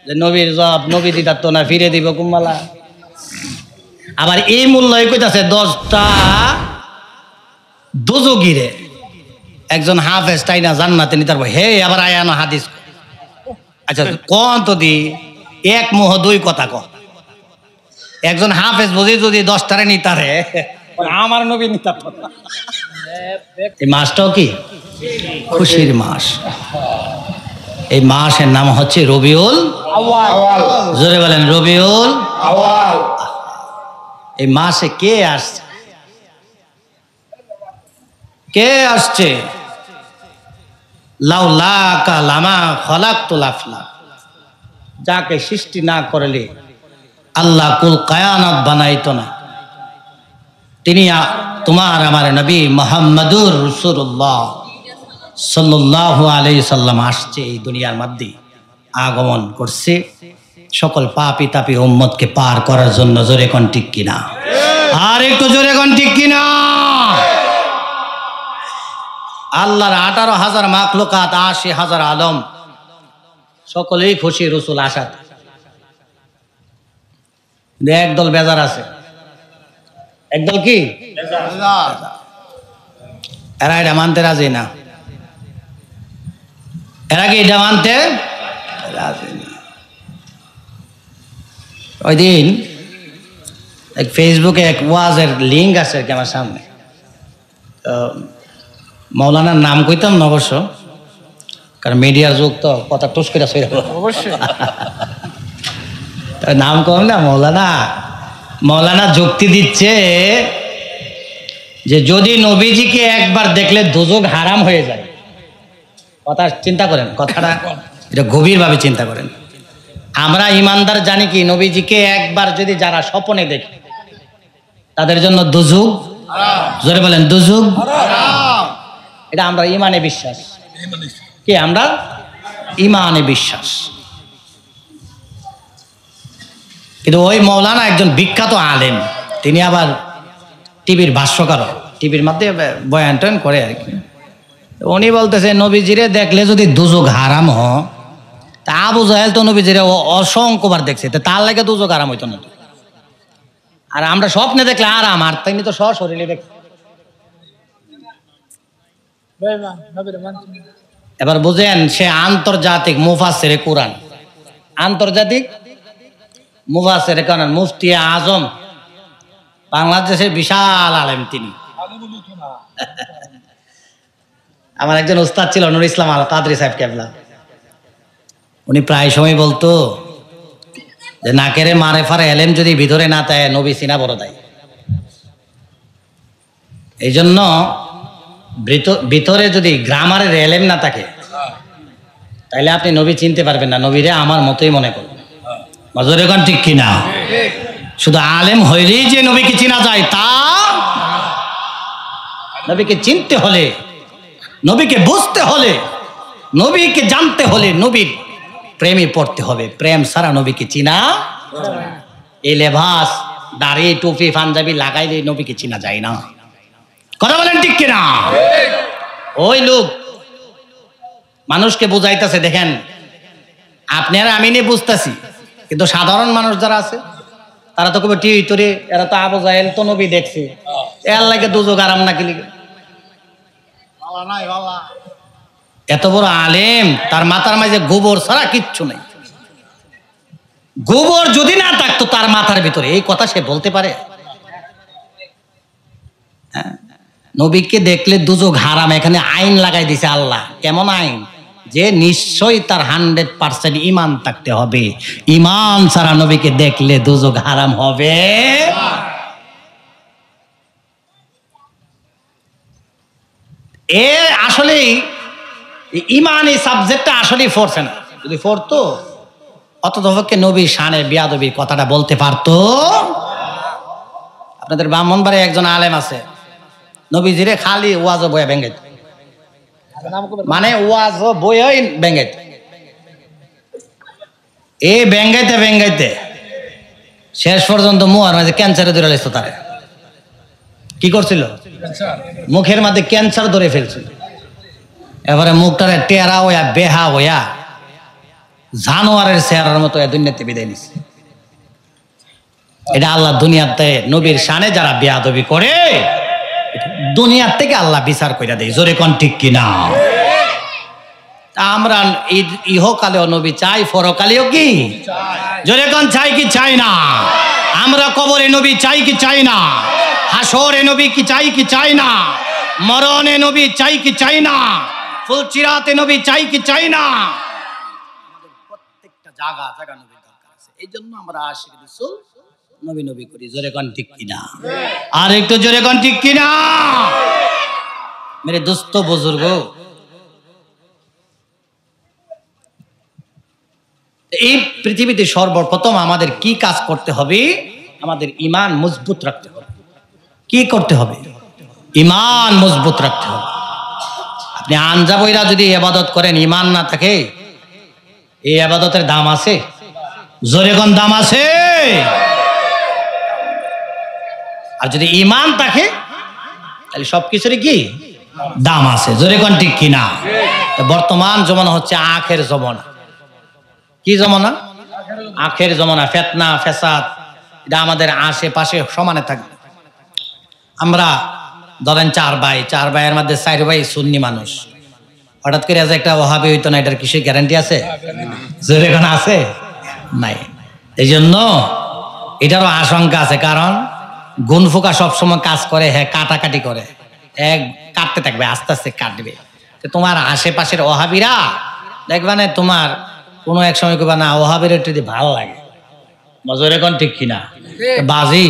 যে নবীর জব নবী দিতার তো না ফিরে দিব কুম্বালা। আবার এই মূল্যই কইতাছে 10টা দোজগিরে একজন হাফেজ তাই না জান্নাতে নিতার হে আবার আয়ানো হাদিস। আচ্ছা কোন তো দি এক মোহ দুই কথা ক, একজন হাফেজ বুঝি যদি 10টারে নিতারে আমার নবী নিতার। এই মাসটাও কি খুশির মাস। এই মাসের নাম হচ্ছে রবিউল আউয়াল। জোরে বলেন রবিউল আউয়াল। এই মাসে কে আসছে? কে আসছে? লাউলাকা লামা খলাকতুল আফলাক। যাকে সৃষ্টি না করলে আল্লাহ কুল কায়ানাত বানাইতো না। তিনি তোমার আমার নবী মুহাম্মদুর রাসূলুল্লাহ সাল্লাল্লাহু আলাইহি সাল্লাম আসছে এই দুনিয়ার মধ্যে আগমন করছে সকল পাপী তাপী উম্মতকে পার করার জন্য। জোরে কোন ঠিক কিনা? আর একটু জোরে কোন ঠিক কিনা? আল্লাহর 18,000 মাখলুকাত 80,000 আলম সকলেই খুশি রসুল আসাদ। একদল বেজার আছে, একদল কি এরা এটা মানতে রাজি না। এরা কি এটা মানতে রাজি না। ওই দিন এক ফেসবুকে এক ওয়াজের লিঙ্ক আছে আর কি আমার সামনে। মৌলানার নাম কইতাম না অবশ্য, কারণ মিডিয়ার যুগ তো কথা টুস করে অবশ্যই নাম কম না। মৌলানা যুক্তি দিচ্ছে যে যদি নবীজিকে একবার দেখলে দোজখ হারাম হয়ে যায়। কথা চিন্তা করেন, কথাটা এটা গভীরভাবে চিন্তা করেন। আমরা ইমানদার জানি কি নবীজিকে একবার যদি যারা স্বপ্নে দেখে তাদের জন্য দোজখ, জোরে বলেন দোজখ, এটা আমরা ইমানে বিশ্বাস। কি আমরা ইমানে বিশ্বাস। কিন্তু ওই মৌলানা একজন বিখ্যাত আলেম, তিনি আবার টিভির ভাষ্যকার, টিভির মধ্যে বয়ান টয়ান করে আর কি। উনি বলতেছে নবীজিরে দেখলে যদি দোজখ হারাম হয় তা আবু জাহেল তো নবীজিরে অসংখ্যবার দেখছে, তার লাগে দোজখ হারাম হইতো না। আর আমরা স্বপ্নে দেখলে আরাম, আর তিনি তো সশরীরে দেখছে। এবার বুঝেন সে আন্তর্জাতিক মুফাসসিরে কুরআন, আন্তর্জাতিক মুফাসসিরে কুরআন, মুফতি আজম, বাংলাদেশের বিশাল আলেম তিনি। আমার একজন উস্তাদ ছিল নুর ইসলাম আল কাদরি সাহেব কেবলা, উনি প্রায় সময় বলতো যে নাকেরে মারে ফারে এলেম যদি ভিতরে না থাকে নবী সিনা বড় দেয়। এই জন্য ভিতরে যদি গ্রামারের এলেম না থাকে তাইলে আপনি নবী চিনতে পারবেন না। নবীরে আমার মতোই মনে করবেন। মাজরে কোন ঠিক কিনা? শুধু আলেম হইলেই যে নবীকে চিনা যায় তা, নবীকে চিনতে হলে, নবীকে বুঝতে হলে, নবীকে জানতে হলে নবীর প্রেমে পড়তে হবে। প্রেম ছাড়া নবীকে চিনা, এই লেবাস দাড়ি টুপি পাঞ্জাবি লাগাইলে নবীকে চিনা যায় না। কথা বলেন ঠিক কিনা? ওই লোক মানুষকে বুঝাইতেছে, দেখেন আপনারা আমি নিয়ে বুঝতেছি, কিন্তু সাধারণ মানুষ যারা আছে তারা তো কবে টিউটরে, এরা তো আবু জাহেল তো নবী দেখছে, এর লাগে দোজখ আরাম নাকি লিখে। এত বড় আলেম, তার মাথার মাঝে গোবর ছাড়া কিচ্ছু নেই। গোবর যদি না থাকতো তার মাথার ভিতরে, এই কথা সে বলতে পারে? হ্যাঁ, নবীকে দেখলে দোজখ হারাম, এখানে আইন লাগাই দিছে আল্লাহ। কেমন আইন? যে নিশ্চয়ই তার 100% ইমান থাকতে হবে। ইমান ছাড়া নবীকে দেখলে দোজখ হারাম হবে। এ আসলে ইমান এই সাবজেক্টটা আসলেই পড়ছে না। যদি পড়তো অতপক্ষে নবীর শানে বিয়াদবির কথাটা বলতে পারতো। আপনাদের ব্রাহ্মণবাড়িয়ায় একজন আলেম আছে, নবীজিরে খালি ওয়াজ বয়া ভেঙ্গাইত, মানে ওয়াজ বই ভেঙ্গাইত। এই ভেঙ্গাইতে ভেঙ্গাইতে শেষ পর্যন্ত মুহার মাঝে ক্যান্সারে ধরে লাইতো। তারে কি করছিল? মুখের মধ্যে ক্যান্সার ধরে ফেলছিল। এবারে মুখটারে টেরা হইয়া বেহা হইয়া জানোয়ারের চেহারার মতো এ দুনিয়াতে বিদায় নিছে। এটা আল্লাহ দুনিয়াতে নবীর শানে যারা বেয়াদবি করে দুনিয়ার থেকে আল্লাহ বিচার কইরা দেয়। জোরে কোন ঠিক কিনা? আমরা ইহকালেও নবী চাই, পরকালেও কি জোরে কোন চাই কি চাই না? আমরা কবরে নবী চাই কি চাই না? হাসরে নবী কি চাই কি চাই না? মরণে নবী চাই কি চাই না? ফুলচিরাতে নবী চাই কি চাই না? প্রত্যেকটা জায়গা জায়গা নবীর দরকার আছে। এই জন্য আমরা আশিক রাসূল নবী নবী করি। জোরে কোন ঠিক কিনা? আর একটু জোরে কোন ঠিক কিনা? মেরে দোস্ত বুজুর্গ, এই পৃথিবীতে সর্বপ্রথম আমাদের কি কাজ করতে হবে? আমাদের ঈমান মজবুত রাখতে হবে। কি করতে হবে? ঈমান মজবুত রাখতে হবে। আপনি আঞ্জা বইরা যদি ইবাদত করেন, ঈমান না থাকে, এই ইবাদতের দাম আছে? জোরে কোন দাম আছে? আর যদি ঈমান থাকে তাহলে সবকিছুরই কি দাম আছে। জোরে কোন ঠিক কিনা? বর্তমান জমানা হচ্ছে আখের জমানা। কি জমানা? আখের জমানা। ফিতনা ফেসাদ এটা আমাদের আশেপাশে সমানে থাকবে। আমরা ধরেন চার ভাইয়ের মধ্যে 4 ভাই সুন্নি মানুষ, হঠাৎ করে আজ একটা ওহাবি হইতো না, এটার কিসের গ্যারান্টি আছে? জোরে কোন আছে? নাই। এই জন্য এটারও আশঙ্কা আছে, কারণ গুনফুকা সবসময় কাজ করে, হ্যাঁ কাটাকাটি করে, কাটতে থাকবে, আস্তে আস্তে কাটবে। তো তোমার আশেপাশের ওহাবিরা দেখবা না, তোমার কোনো এক সময় কবা না ওহাবির একটু ভালো লাগে। মজুর এখন ঠিক কিনা? বাজি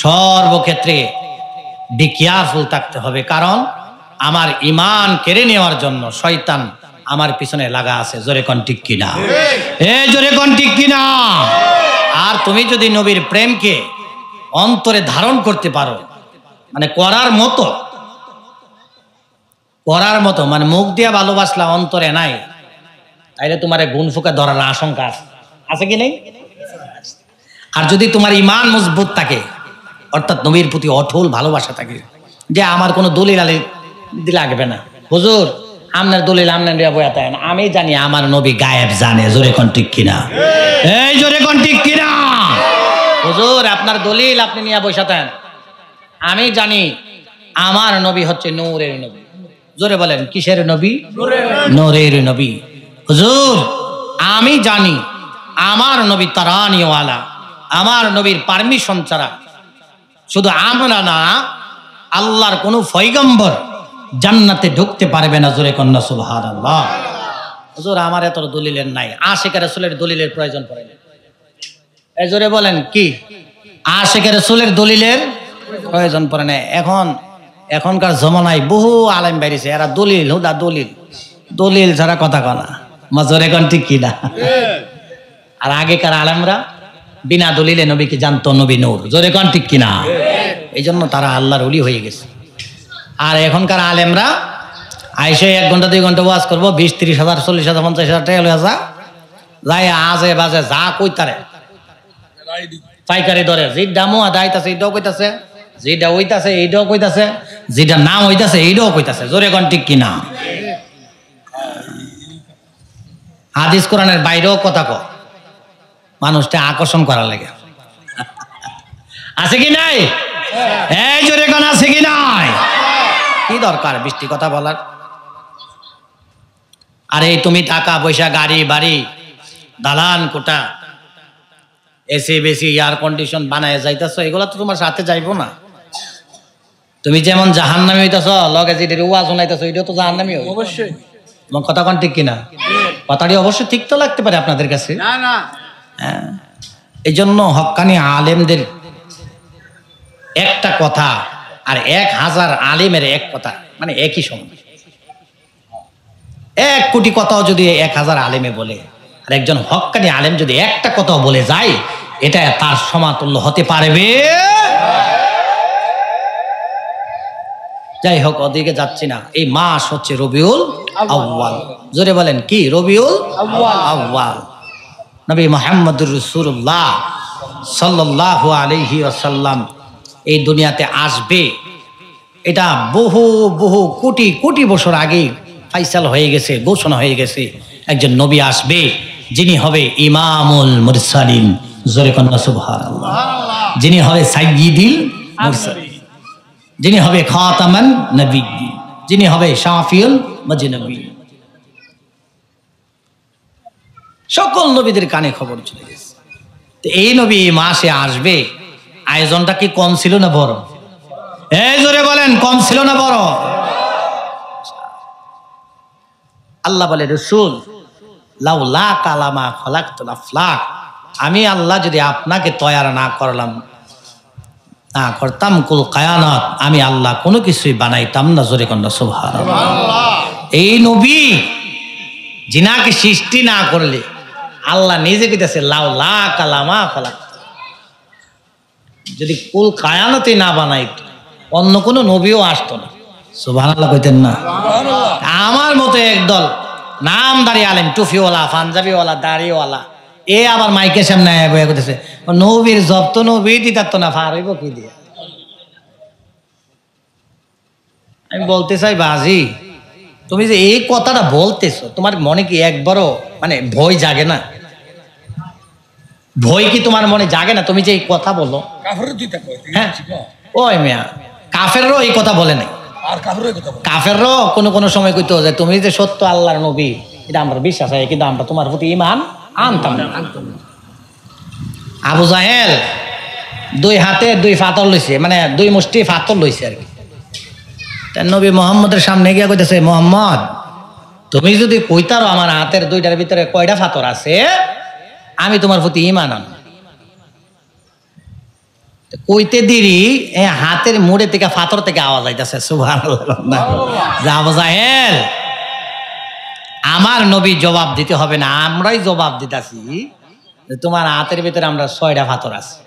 সর্বক্ষেত্রে বি কেয়ারফুল থাকতে হবে, কারণ আমার ঈমান কেড়ে নেওয়ার জন্য শয়তান আমার পিছনে লাগা আছে। জোরে কোন ঠিক কিনা? জোরে কোন ঠিক কিনা? আর তুমি যদি নবীর প্রেমকে অন্তরে ধারণ করতে পারো, মানে করার মতো, মানে মুখ দিয়া ভালোবাসলা অন্তরে নাই, তাইলে তোমার গুণ ফুকা ধরার আশঙ্কা আছে কি নেই? আর যদি তোমার ঈমান মজবুত থাকে, অর্থাৎ নবীর প্রতি অটল ভালোবাসা থাকে, যে আমার কোনো দলিল আলি লাগবে না, হুজুর আপনার দলিল আপনার বয়াতে না, আমি জানি আমার নবী গায়েব জানে। জোরে কোন ঠিক কিনা? এই জোরে কোন ঠিক কিনা? হুজুর আপনার দলিল আপনি নিয়ে বসাতেন, আমি জানি আমার নবী হচ্ছে নূরের নবী। জোরে বলেন কিসের নবী? নূরের নবী। হুজুর আমি জানি আমার নবী তারানিওয়ালা, আমার নবীর পারমিশন ছাড়া শুধু আমরা না, আল্লাহর কোন পয়গম্বর জান্নাতে ঢুকতে পারবে না। জোরে কন্যা সুবহানাল্লাহ। হুজুর আমার এত দলিলের নাই, আশিক রাসূলের দলিলের প্রয়োজন পড়ে না। এই জোরে বলেন কি? আশিক রাসূলের দলিলের প্রয়োজন পড়ে না। এখনকার জমানায় বহু আলেম বেরিয়েছে, এরা দলিল হুদা দলিল ছাড়া কথা কনা। মজুরে কোন ঠিক কিনা? আর আগেকার আলেমরা বিনা দলিলে নবীকে জানতো, নবী নূর। জোরে কোন ঠিক কিনা? এই জন্য তারা আল্লাহর ওলি হয়ে গেছে। আর এখনকার আলেমরা আইসে 1 ঘন্টা 2 ঘন্টা ওয়াজ করবো, 20-30 হাজার 40 হাজার 50 হাজার টাকা লয়ে যাই আজে বাজে যা কইতারে পাইকারি ধরে, যেটা মোয়া দাইতাছে এইটাও কইতাছে, যেটা হইতাছে এইটাও কইতাছে, যেটা নাম হইতাছে এইটাও কইতাছে। জোরে কোন ঠিক কিনা? হাদিস কোরআনের বাইরেও কথা কয়, মানুষটা আকর্ষণ করার লাগে। আছে কি নাই? এই জোরে কোন আছে কি নাই? কি দরকার বৃষ্টি কথা বলার? আরে তুমি টাকা পয়সা, গাড়ি বাড়ি, দালান কোটা, এসি বেসি, এয়ার কন্ডিশন বানায় যাইতেছ, এগুলো তো তোমার সাথে যাইবো না। তুমি যেমন জাহান্নামী হইতেছ, লগে যেটা ওয়াজ শোনাইতেছ, এটাও তো জাহান্নামী হবে অবশ্যই। তোমার কথা কোন ঠিক কিনা? কথাটি অবশ্যই ঠিক তো লাগতে পারে আপনাদের কাছে। হ্যাঁ, এই জন্য হক্কানি আলেমদের একটা কথা আর 1000 আলেমের এক কথা, মানে একই সময় 1 কোটি কথাও যদি 1000 আলেমে বলে, আর একজন হক্কানি আলেম যদি একটা কথাও বলে যায়, এটা তার সমাতুল্য হতে পারবে? যাই হোক, ওদিকে যাচ্ছি না। এই মাস হচ্ছে রবিউল আউয়াল। জোরে বলেন কি? রবিউল আউয়াল। নবী মুহাম্মদুর রাসূলুল্লাহ সাল্লাল্লাহু আলাইহি ওয়াসাল্লাম এই দুনিয়াতে আসবে, এটা বহু বহু কোটি কোটি বছর আগে ফাইসাল হয়ে গেছে, ঘোষণা হয়ে গেছে। একজন নবী আসবে, যিনি হবে ইমামুল মুরসালিন, জোরে কন্যা সুবহানাল্লাহ, যিনি হবে সাইয়্যিদুল মুরসালিন, যিনি হবে খাতামান নবিয়্যিন, যিনি হবে শাফিউল মুজনবিন। সকল নবীদের কানে খবর চলে গেছে। তো এই নবী এই মাসে আসবে, আয়োজনটা কি কম ছিল না বড়? এই জোরে বলেন, কম ছিল না বড়? আল্লাহ বলে, রাসূল লাউলা কালামা খলাকতুল আফলাক, আমি আল্লাহ যদি আপনাকে তৈয়ার না করতাম কুল কায়নাত, আমি আল্লাহ কোনো কিছুই বানাইতাম না। জোরে কন্যা সুবহানাল্লাহ। এই নবী জিনাকে সৃষ্টি না করলে আল্লাহ নিজে কইতেছে লাউলা কালামা খলাক, যদি কুল কায়নাতই না বানাইত অন্য কোনো নবীও আসতো না। সুবহানাল্লাহ কইতেন না? আমার মতো একদল নামদারি আলেম, টুফিওয়ালা, পাঞ্জাবিওয়ালা, দাড়িওয়ালা, এ আবার মাইকের সামনে বয়ে করতেছে নবীর জব তো নবী দিতার তো না, ফার হইব কি দিয়ে? আমি বলতে চাই বাজি, তুমি যে এই কথাটা বলতেছো, তোমার মনে কি একবারও মানে ভয় জাগে না? ভয় কি তোমার মনে জাগে না? তুমি যে এই কথা বলো, হ্যাঁ ওই মিয়া কাফেররাও এই কথা বলে নাই। কাফেররাও কোনো কোনো সময় কইতো যে তুমি যে সত্য আল্লাহর নবী, এটা আমরা বিশ্বাস হয়, কিন্তু আমরা তোমার প্রতি ঈমান আনতাম না। আবু জাহেল 2 হাতে 2 পাথর লইছে, মানে 2 মুষ্টি পাথর লইছে আর কি। তার নবী মুহাম্মদের সামনে গিয়া কইতেছে, মুহাম্মদ তুমি যদি কইতারো আমার হাতের 2টার ভিতরে কয়টা পাথর আছে, আমি তোমার প্রতি ঈমান আনব। কইতে দেরি হাতের মুড়ে থেকে পাথর থেকে আওয়াজ আইতাছে সুবহানাল্লাহ। আবু জাহেল, আমার নবী জবাব দিতে হবে না, আমরাই জবাব দিতাছি তোমার হাতের ভিতরে আমরা 6টা পাথর আছে।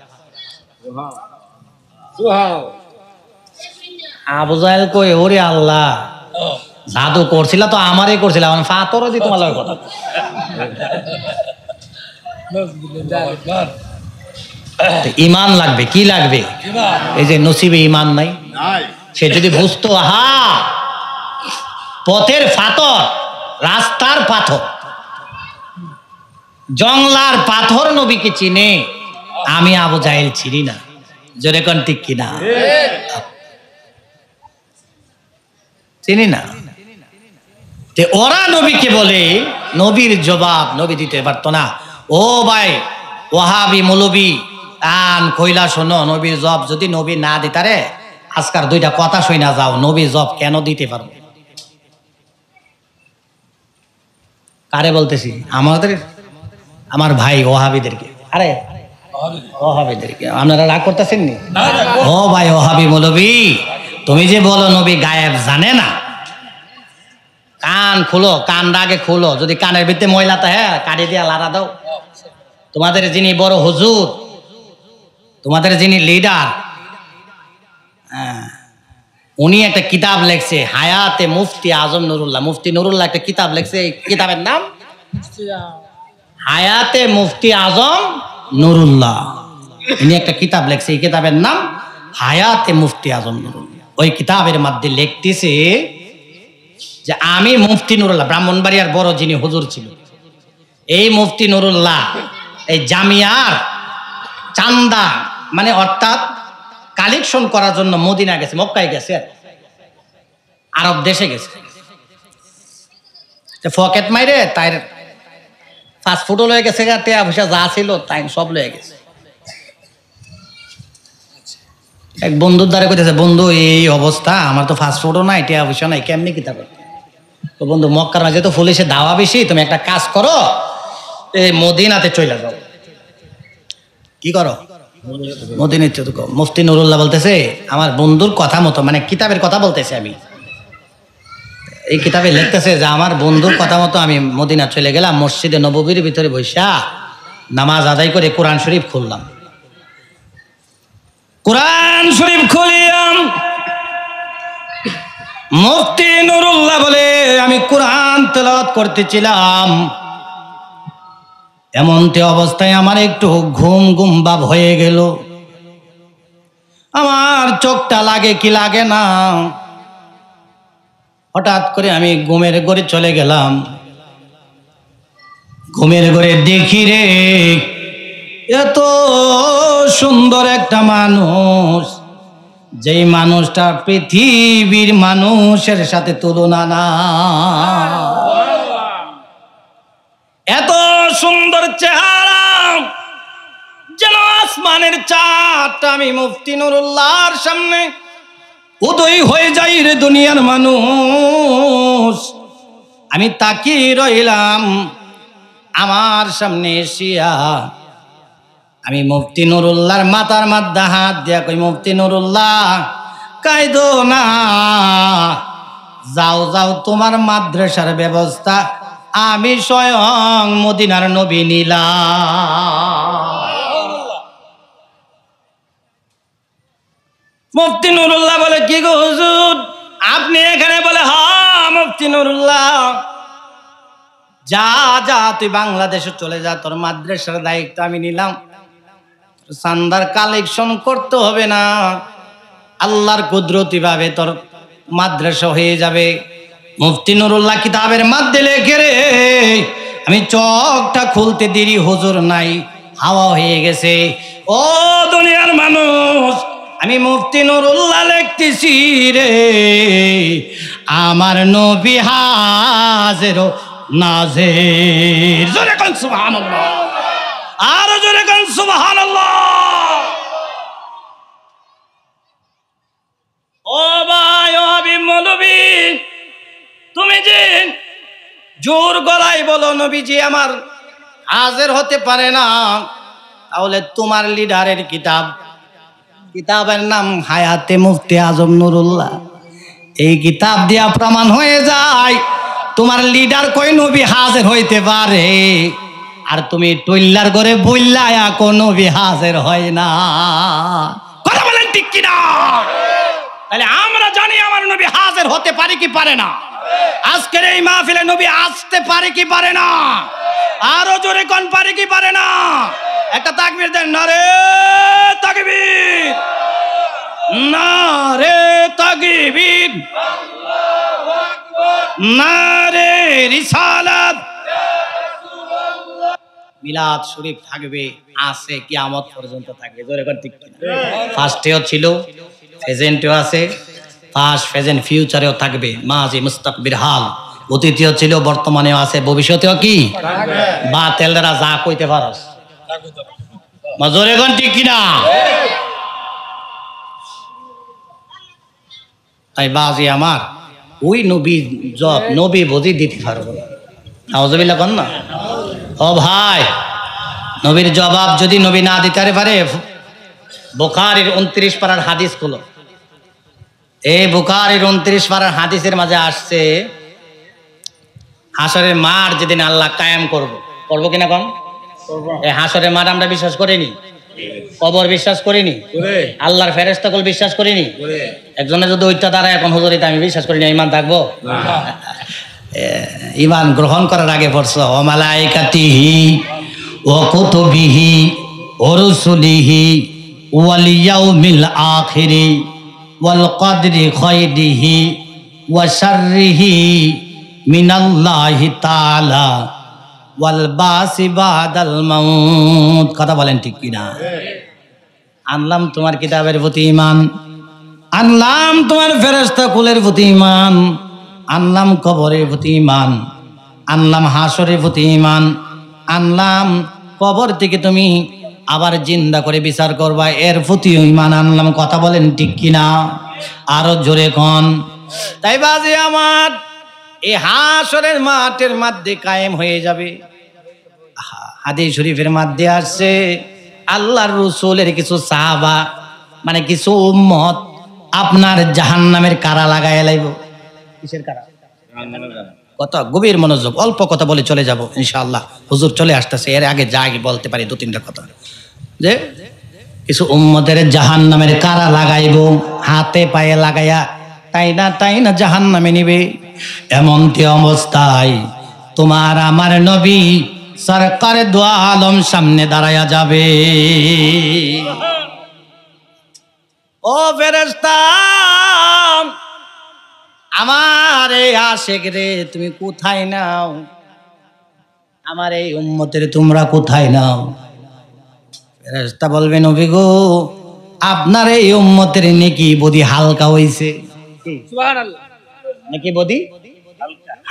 আবু জাহেল কই, ওরে আল্লাহ, জাদু করছিল তো আমারই করছিল, আমার পাথরও দি তোমার লগে কথা। ঈমান লাগবে, কি লাগবে? এই যে নসিবে ঈমান নাই, সে যদি বুঝতো হা পথের পাথর, রাস্তার পাথর, জংলার পাথর নবীকে চিনে, আমি আবু জাহেল চিনি না। জোরে কোন ঠিক কিনা? চিনি না। ওরা নবীকে বলে, নবীর জবাব নবী দিতে পারত না। ও ভাই ওয়াহাবি মৌলবি আন কইলা শোনো, নবীর জব যদি নবী না দিতারে আজকার 2টা কথা শুই না যাও, নবীর জব কেন দিতে পারবো? কারে বলতেছি? আমার ভাই ওয়াহাবিদেরকে। আরে ওয়াহাবিদেরকে আপনারা রাগ করতেছেন নি? ও ভাই ওয়াহাবি মৌলবি, তুমি যে বলো নবী গায়েব জানে না, কান খুলো, কানটা আগে খুলো। যদি কানের ভিতরে ময়লা তা হ্যাঁ কাটি দিয়া লাড়া দাও। তোমাদের যিনি বড় হুজুর, তোমাদের যিনি লিডার, উনি একটা কিতাব লেখছে, হায়াতে মুফতি আজম নুরুল্লাহ। মুফতি নুরুল্লাহ একটা কিতাব লেখছে, এই কিতাবের নাম হায়াতে মুফতি আজম নুরুল্লাহ। উনি একটা কিতাব লেখছে, এই কিতাবের নাম হায়াতে মুফতি আজম নুরুল্লাহ। ওই কিতাবের মধ্যে লিখতেছে যে আমি মুফতি নুরুল্লাহ, ব্রাহ্মণবাড়িয়ার বড় যিনি হুজুর ছিল, এই মুফতি নুরুল্লাহ এই জামিয়ার চান্দা মানে অর্থাৎ কালেকশন করার জন্য মদিনা গেছে, মক্কায় গেছে, আরব দেশে গেছে। পকেট মাইরে তাই ফাস্টফুডও লয়ে গেছে, টিয়া পয়সা যা ছিল তাই সব লয়ে গেছে। এক বন্ধুর দ্বারা কইতেছে, বন্ধু এই অবস্থা, আমার তো ফাস্টফুডও নাই, টিয়া পয়সা নাই, কেমনি কিতা করতে? তো বন্ধু মক্কার মাঝে তো পুলিশে দাওয়া বেশি, তুমি একটা কাজ করো, এই মদিনাতে চলে যাও। কি করো? মদিনাতে। মুফতি নুরুল্লাহ বলতেছে, আমার বন্ধুর কথা মতো, মানে কিতাবের কথা বলতেছে, আমি এই কিতাবে লিখতেছে যে আমার বন্ধুর কথা মতো আমি মদিনা চলে গেলাম, মসজিদে নববীর ভিতরে বসা নামাজ আদায় করে কোরআন শরীফ খুললাম। কোরআন শরীফ খুলিয়াম, মুফতি নুরুল্লাহ বলে আমি কোরআন তেলাওয়াত করতেছিলাম, এমনটি অবস্থায় আমার একটু ঘুম ঘুম ভাব হয়ে গেল। আমার চোখটা লাগে কি লাগে না, হঠাৎ করে আমি ঘুমের ঘরে চলে গেলাম। ঘুমের ঘরে দেখি রে এত সুন্দর একটা মানুষ, যেই মানুষটা পৃথিবীর মানুষের সাথে তুলনা না। এত সুন্দর চেহারা, যেন আসমানের চাঁদটা। আমি মুফতি নুরুল্লাহর সামনে উদয় হয়ে যাই রে দুনিয়ার মানুষ। আমি তাকিয়ে রইলাম আমার সামনে এসিয়া। আমি মুফতি নুরুল্লাহর মাথার মধ্যে হাত দিয়া কই, মুফতি নুরুল্লাহ কাইদো না, যাও যাও, তোমার মাদ্রাসার ব্যবস্থা আমি স্বয়ং মদিনার নবী নিলাম। মুফতি নুরুল্লাহ বলে, কি গো হুজুর আপনি এখানে? বলে, হ্যাঁ মুফতি নুরুল্লাহ, যা যা তুই বাংলাদেশে চলে যা, তোর মাদ্রাসার দায়িত্ব আমি নিলাম। চান্দার কালেকশন করতে হবে না, আল্লাহর কুদরতি ভাবে তোর মাদ্রাসা হয়ে যাবে। মুফতি নুরুল্লাহ কিতাবের মধ্যে লেখে রে, আমি চোখটা খুলতে দেরি হুজুর নাই, হাওয়া হয়ে গেছে। ও দুনিয়ার মানুষ, আমি মুফতি নুরুল্লাহ লিখতেছি রে, আমার নবী হাজির নাজির। জোরে কোন সুবহানাল্লাহ, আর জোরে কোন সুবহানাল্লাহ। ও ভাই, ও হাবিব মৌলবী, তুমি যে জোর গলায় বলো নবীজি আমার হাজির হতে পারে না, তাহলে তোমার লিডারের কিতাবের নাম হায়াতে মুফতি আজম নুরুল্লাহ, এই কিতাব দিয়া প্রমাণ হয়ে যায় তোমার লিডার কই নবী হাজির হইতে পারে, আর তুমি টইল্লার ঘরে বইল্লায়া কোন নবী হাজির হয় না। কথা বলেন ঠিক কিনা? তাহলে আমরা জানি আমার নবী হাজির হতে পারে কি পারে না। আজকের এই মাহফিলে নবী আসতে পারে কি পারে না? আরো জোরে কোন পারে কি পারে না? একটা তাকবীর দেন, নারে তাকবীর, নারে তাকবীর, নারে রিসালাত। মিলাদ শরীফ থাকবে, আছে কিয়ামত পর্যন্ত থাকবে। জোরে কোন ঠিক কিনা? ফার্স্টেও ছিল, প্রেজেন্টেও আছে, পাস্ট প্রেজেন্ট ফিউচারেও থাকবে, মাজি মুস্তাকবির হাল, অতীতেও ছিল, বর্তমানেও আছে, ভবিষ্যতেও কি বা তেলরা যা কইতে পারস। জোরে কোন ঠিক কিনা? তাই বাজি আমার ওই নবী জব নবী বুঝি দিতে পারবো না। নাউজুবিল্লাহ কোন না। ও ভাই, নবীর জবাব যদি নবী না দিতে পারে, বুখারীর 29 পারার হাদিস খুলো। এই বুখারীর 29 পারার হাদিসের মাঝে আসছে, হাসরের মাঠ যেদিন আল্লাহ কায়েম করবো কিনা কোন? এই হাসরের মাঠ আমরা বিশ্বাস করিনি, কবর বিশ্বাস করিনি, আল্লাহর ফেরেশতাকুল বিশ্বাস করিনি। একজনে যদি ওইটা দাঁড়ায় এখন হুজুর এটা আমি বিশ্বাস করি না, ইমান থাকবো? ইমান গ্রহণ করার আগে পড়ছো ওয়া মালাইকাতিহি ওয়া কুতুবিহি ওয়া রুসুলিহি ওয়াল ইয়াউমিল আখিরি ওয়াল কদরি খাইরিহি ওয়া শাররিহি মিনাল্লাহি তাআলা ওয়াল বাসি বাদাল মাউত। কথা বলেন ঠিক কিনা? আনলাম তোমার কিতাবের প্রতি ঈমান, আনলাম তোমার ফেরেশতা কুলের প্রতি ঈমান, আনলাম কবরের প্রতি ঈমান, আনলাম হাসরের প্রতি ঈমান, আনলাম কবর থেকে তুমি আবার জিন্দা করে বিচার করবা, এর প্রতি ঈমান আনলাম। কথা বলেন ঠিক কিনা? আরো জোরে কোন। তাই বাজে আমার এই হাসরের মাঠের মধ্যে কায়েম হয়ে যাবে। হাদিস শরীফের মধ্যে আসছে আল্লাহর রাসূলের কিছু সাহাবা, মানে কিছু উম্মত আপনার জাহান্নামের কারা লাগায় লাইব। কিসের কারা? কত গভীর মনোযোগ, অল্প কথা বলে চলে যাব ইনশাআল্লাহ। হুজুর চলে আসতেছে, এর আগে যা বলতে পারি 2-3টা কথা। যে কিছু উম্মতের জাহান্নামের কারা লাগাইব, হাতে পায়ে লাগাইয়া তাই না জাহান্নামে নিবে। এমনটি অবস্থায় তোমার আমার নবী সরকারে দু আলম সামনে দাঁড়ায়া যাবে। ও ফেরেশতা আমার এই আশেক রে, তুমি কোথায় নাও? আমার এই উম্মতের তোমরা কোথায় নাও? ফেরেশতা বলবে নবী গো, আপনার এই উম্মতের নেকি বদি হালকা হইছে। সুবহানাল্লাহ। নেকি বদি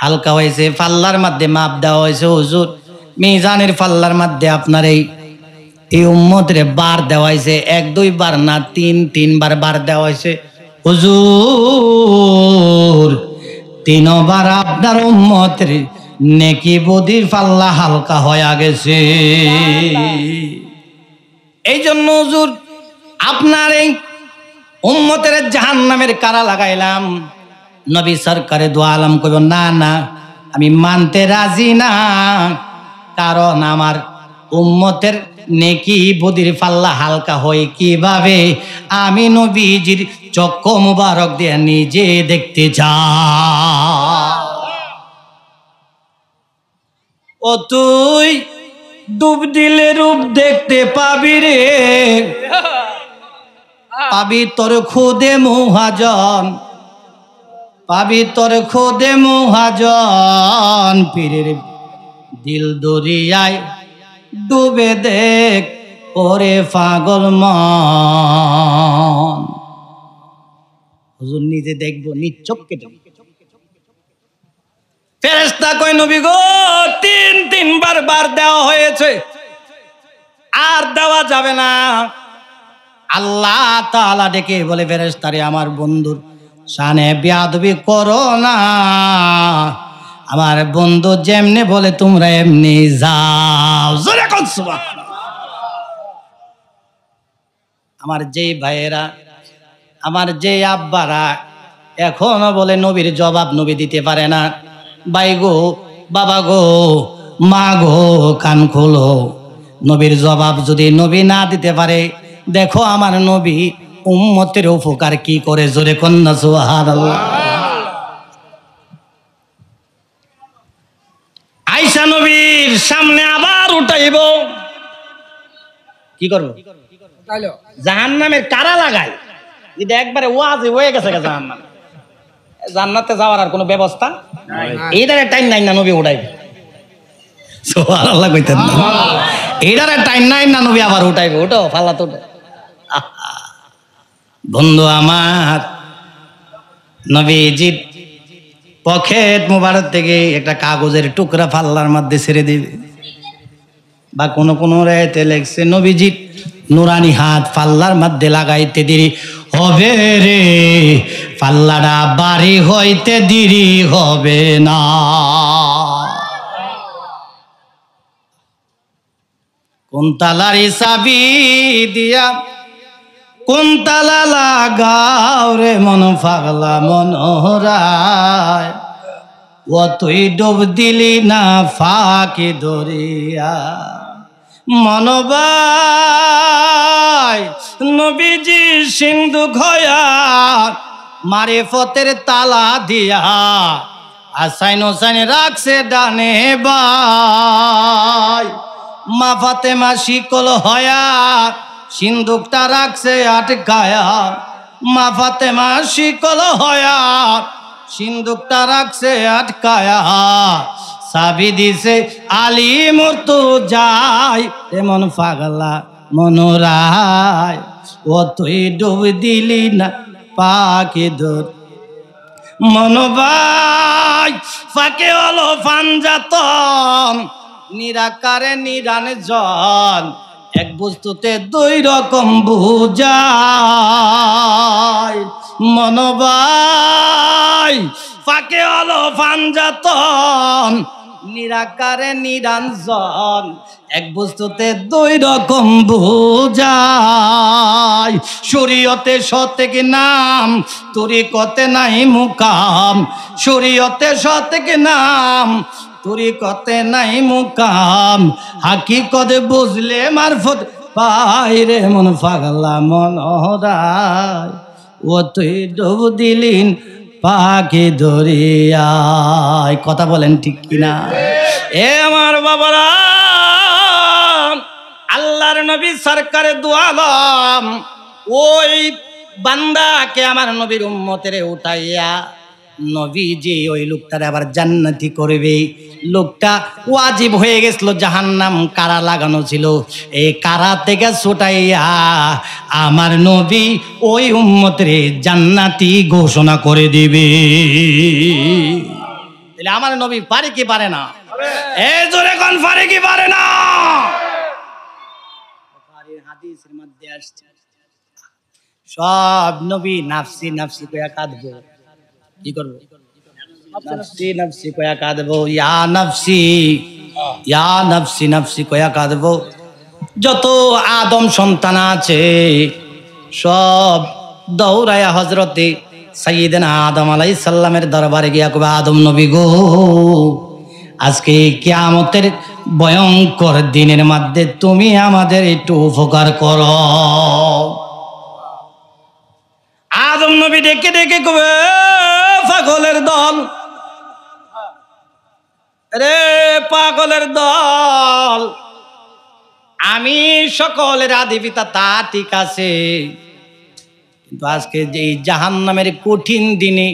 হালকা হয়েছে, পাল্লার মধ্যে মাপ দেওয়া হয়েছে হুজুর, মিজানের পাল্লার মধ্যে আপনার এই উম্মতের বার দেওয়া হয়েছে, 1-2 বার না 3 বার বার দেওয়া হয়েছে হুজুর। 3 বার আপনার উম্মতের নেকি বদির পাল্লা হালকা হয়ে গেছে। এই জন্য হুজুর আপনার এই উম্মতের জাহান্নামের কারা লাগাইলাম। নবী সরকারে দু আলম কইব না না, আমি মানতে রাজি না, কারণ আমার উম্মতের নেকি বদির পাল্লা হালকা হয় কিভাবে আমি নবীজির চক্ষু মুবারক দিয়ে নিজে দেখতে চাই। ও তুই ডুব দিলে রূপ দেখতে পাবি রে, পাবি তোর খুদে মুহাজন, পাবি তোর খুদে মুহাজন, পীরের দিল দরিয়ায় ডুবে দেখ ওরে পাগল মন। হুজুর নিজে দেখবো, নিজ চোখকে দেখবো। ফেরেশতা কয় নবী গো, 3 বার বার দেওয়া হয়েছে, আর দেওয়া যাবে না। আল্লাহ তাআলা ডেকে বলে ফেরেশতারে আমার বন্ধুর শানে বেয়াদবি করো না, আমার বন্ধু যেমনি বলে তোমরা এমনি যাও। জোরে কোন সুবহানাল্লাহ। আমার যেই ভাইয়েরা, আমার যেই আব্বারা এখনো বলে নবীর জবাব নবী দিতে পারে না, ভাই গো, বাবা গো, মা গো, কান খোলো, নবীর জবাব যদি নবী না দিতে পারে, দেখো আমার নবী উম্মতের উপকার কি করে। জোরে কন্যা সুবহানাল্লাহ। আয়েশা নবীর সামনে আবার উঠাইব, কি করব? জাহান্নামের কারা লাগায়, এটা একবারে ওয়াজ হয়ে গেছে জাহান্নাম। জান্নাতে যাওয়ার আর কোনো ব্যবস্থা নাই, এইটারে টাইম নাই না নবী উঠাইবে। সুবহানাল্লাহ কইতেন না, এইটারে টাইম নাই না নবী আবার উঠাইবে। উঠো ফাল্লা তো বন্ধু আমার, নবীজি পকেট মোবারক থেকে একটা কাগজের টুকরা ফাল্লার মধ্যে ছেড়ে দিবে, বা কোন কোন রায়তে লেখছে নবীজি নুরানি হাত পাল্লার মধ্যে লাগাইতে দেরি হবে রে, পাল্লাটা বাড়ি হইতে দেরি হবে না। কোন তালারি চাবি দিয়া কোন তালা লাগাও রে মন পাগলা মনোহরায়, ও তুই ডুব দিলি না ফাঁকি দরিয়া। মনোবাই নবীজি সিন্ধু ঘয়া মারিফতের তালা দিয়া, আসাইন হোসাইন রাখছে ডানে বাই, মা ফাতেমা শিকল হয়া সিন্ধুকটা রাখছে আটকায়া, মা ফাতেমা শিকল হয়া সিন্ধুকটা রাখছে আটকায়া, চাবি দিছে আলী মর্তু যায় এমন পাগলা মনোরায়, ও তুই ডুব দিলি না পাখি দর। মনোবাই ফাঁকে হলো ফানজাতন, নিরাকারে নিরান জন, এক বস্তুতে 2 রকম বুঝায়। মনোবাই ফাঁকে হলো ফানজাতন, নিরাকারে নিরঞ্জন, এক বস্তুতে 2 রকম বুঝায়। শরীয়তে সতেক নাম, তরিকতে নাই মুকাম, শরীয়তে সতেক নাম, তরিকতে নাই মুকাম, হাকিকত বুঝলে মারফত পাইরে মন পাগলা মনোহরায়, ও তুই ডুব দিলিন পাখি দরিয়ায়। কথা বলেন ঠিক কিনা? এ আমার বাবারা, আল্লাহর নবী সরকারে দু আলম ওই বান্দাকে আমার নবীর উম্মতের উঠাইয়া নবীজি ওই লোকটার আবার জান্নাতি করবে। লোকটা ওয়াজিব হয়ে গেছিল, জাহান্নাম কারা লাগানো ছিল, এই কারা থেকে ছুটাইয়া আমার নবী ওই উম্মতের জান্নাতি ঘোষণা করে দিবে। তাহলে আমার নবী পারে কি পারে না? এই জোরে কোন পারে কি পারে না? হাদিসের মধ্যে আসছে সব নবী নাফসি নাফসি কইয়া কাঁদবো। কি করবো? নাফসি নাফসি কয়া কাঁদবো, ইয়া নাফসি নাফসি কয়া কাঁদবো। যত আদম সন্তান আছে সব দৌড়ায়া হজরতে সাইয়েদনা আদম আলাইহিস সালামের দরবারে গিয়া কবে, আদম নবী গো, আজকে কিয়ামতের ভয়ঙ্কর দিনের মধ্যে তুমি আমাদের একটু উপকার করো। আদম নবী ডেকে ডেকে কবে, পাগলের দল রে, পাগলের দল, আমি সকলের আদি পিতা তা ঠিক আছে, কিন্তু আজকে যে জাহান্নামের কঠিন দিনে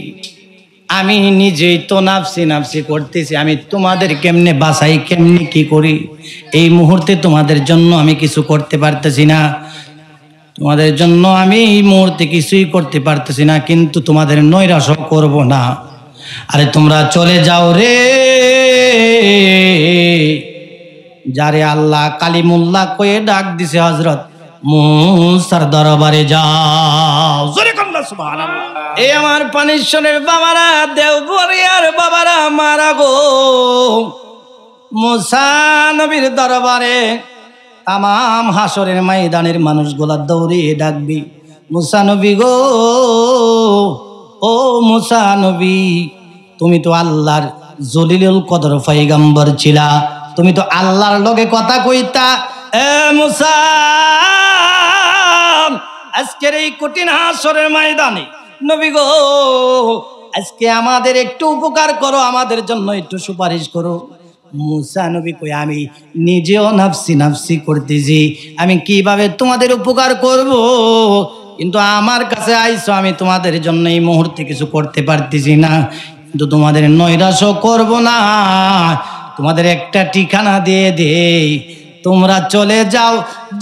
আমি নিজেই তো নাফসি নাফসি করতেছি, আমি তোমাদের কেমনে বাঁচাই, কেমনে কি করি, এই মুহূর্তে তোমাদের জন্য আমি কিছু করতে পারতেছি না, তোমাদের জন্য আমি এই মুহূর্তে কিছুই করতে পারতেছি না, কিন্তু তোমাদের নৈরাশ করব না। আরে তোমরা চলে যাও রে, যারে আল্লাহ কালিমুল্লাহ কয়ে ডাক দিছে হযরত মুসার দরবারে যাও। জোরে কন্না সুবহানাল্লাহ। এই আমার পানিশ্বরের বাবারা, দেওবরিয়ার বাবারা, মারা গো, মুসা নবীর দরবারে তামাম হাসরের ময়দানের মানুষগুলা দৌড়িয়ে ডাকবি, মুসা নবী গো, ও মুসা নবী, তুমি তো আল্লাহর জলিলুল কদর পয়গম্বর ছিলা, তুমি তো আল্লাহর লগে কথা কইতা। এ মুসা, আজকের এই কঠিন হাসরের ময়দানে নবী গো, আজকে আমাদের একটু উপকার করো, আমাদের জন্য একটু সুপারিশ করো। মুসা নবী কই, আমি নিজেও নাফসি নাফসি করতেছি, আমি কিভাবে তোমাদের উপকার করব, কিন্তু আমার কাছে আইছো, আমি তোমাদের জন্য এই মুহূর্তে কিছু করতে পারতেছি না, কিন্তু তোমাদের নৈরাশও করব না, তোমাদের একটা ঠিকানা দিয়ে দেই, তোমরা চলে যাও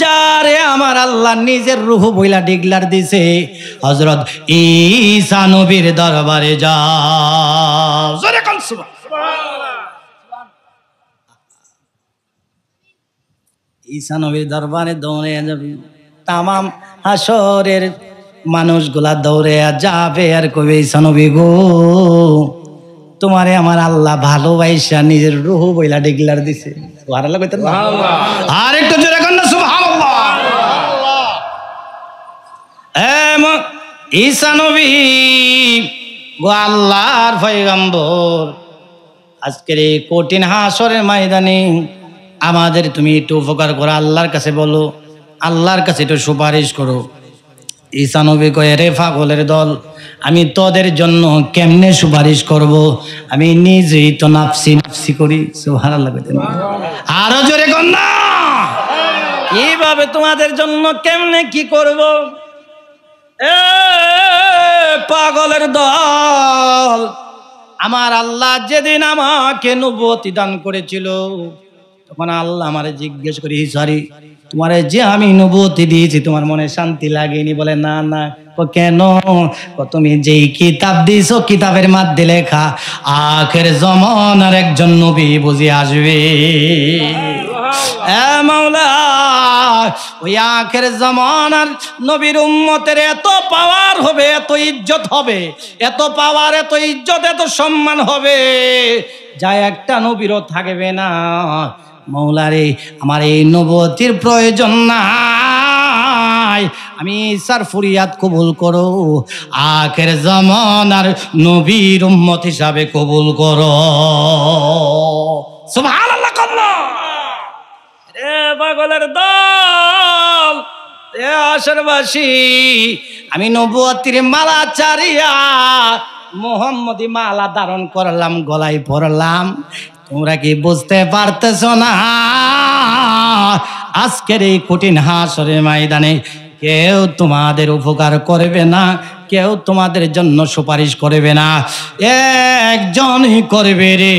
যারে আমার আল্লাহ নিজের রূহ বইলা ডিগলার দিছে, হযরত ঈসা নবীর দরবারে যাও। জোরে কোন সুবহানাল্লাহ। ঈসা নবীর দরবারে দৌড়ে যাবে, তামাম হাসরের মানুষগুলা দৌড়ে যাবে আর কবে, ঈসা নবী গো, তোমারে আমার আল্লাহ ভালোবাসা নিজের রূহ বইলা ডিগলার দিছে। সুবহানাল্লাহ কইতেন না? আর একটু জোরে কোন না সুবহানাল্লাহ। ঈসা নবী গো, আল্লাহর পয়গম্বর, আজকের এই কঠিন হাসরের ময়দানে আমাদের তুমি একটু উপকার করো, আল্লাহর কাছে বলো, আল্লাহর কাছে একটু সুপারিশ করো। ঈসা নবী কয়ে, রে পাগলের দল, আমি তোদের জন্য কেমনে সুপারিশ করব, আমি নিজেই তো নাফসি নাফসি করি। সুবহানাল্লাহ। আরো জোরে কোন না, কিভাবে তোমাদের জন্য কেমনে কি করব? এ পাগলের দল, আমার আল্লাহ যেদিন আমাকে নবুয়তি দান করেছিল, তখন আল্লাহ আমারে জিজ্ঞেস করি, সরি তোমারে যে আমি নবুয়তি দিয়েছি তোমার মনে শান্তি লাগেনি? বলে না না। কেন? তুমি যেই কিতাব দিয়েছো কিতাবের মধ্যে লেখা আখের জমানার একজন নবী বুঝে আসবে। মাওলা, ওই আখের জমানার নবীর উম্মতের এত পাওয়ার হবে, এত ইজ্জত হবে, এত পাওয়ার, এত ইজ্জত, এত সম্মান হবে, যা একটা নবীরও থাকবে না। মৌলারে, আমার এই নবুয়তির প্রয়োজন নাই, আমি ঈসার ফরিয়াদ কবুল করো, আখের জামানার নবীর উম্মত হিসাবে কবুল করো। সুবহানাল্লাহ। এ পাগলের দল, এ আশরবাসী, আমি নবুয়তির মালা চারিয়া মুহাম্মদী মালা ধারণ করলাম, গলায় পরলাম, তোমরা কি বুঝতে পারতেছ না? আজকের এই কঠিন হাসরের ময়দানে কেউ তোমাদের উপকার করবে না, কেউ তোমাদের জন্য সুপারিশ করবে না, একজনই করবে রে,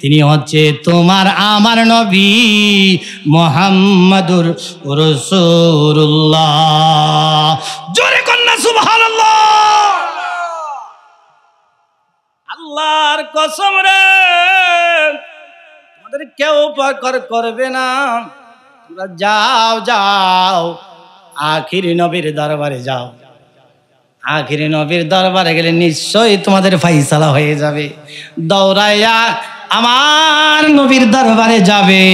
তিনি হচ্ছে তোমার আমার নবী মুহাম্মাদুর রাসূলুল্লাহ। জোরে কন্যা সুবহানাল্লাহ। আল্লাহর কসম রে, তোমাদের কেউ উপকার করবে না, তোমরা যাও যাও আখিরি নবীর দরবারে যাও। আখিরি নবীর দরবারে গেলে নিশ্চয়ই তোমাদের ফাইসালা হয়ে যাবে। দৌড়াইয়া আমার নবীর দরবারে যাবে।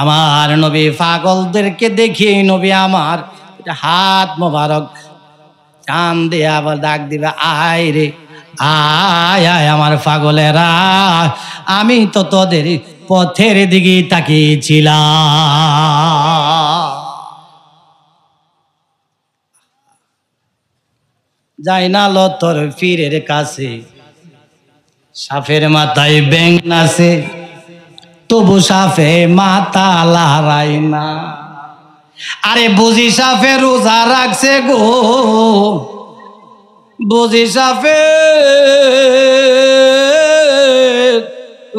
আমার নবী পাগলদেরকে দেখিয়ে নবী আমার হাত মোবারক টান দিয়ে আবার ডাক দিবে, আয় রে আয় আয় আমার পাগলেরা, আমি তো তোদের পথের দিকে তাকিয়েছিলাম। যাই না লতর পীরের কাছে, সাফের মাথায় ব্যাঙ নাচে, তবু সাফে মাথা লড়াই না। আরে বুঝি সাফে রোজা রাখছে গো, বুঝি সাফে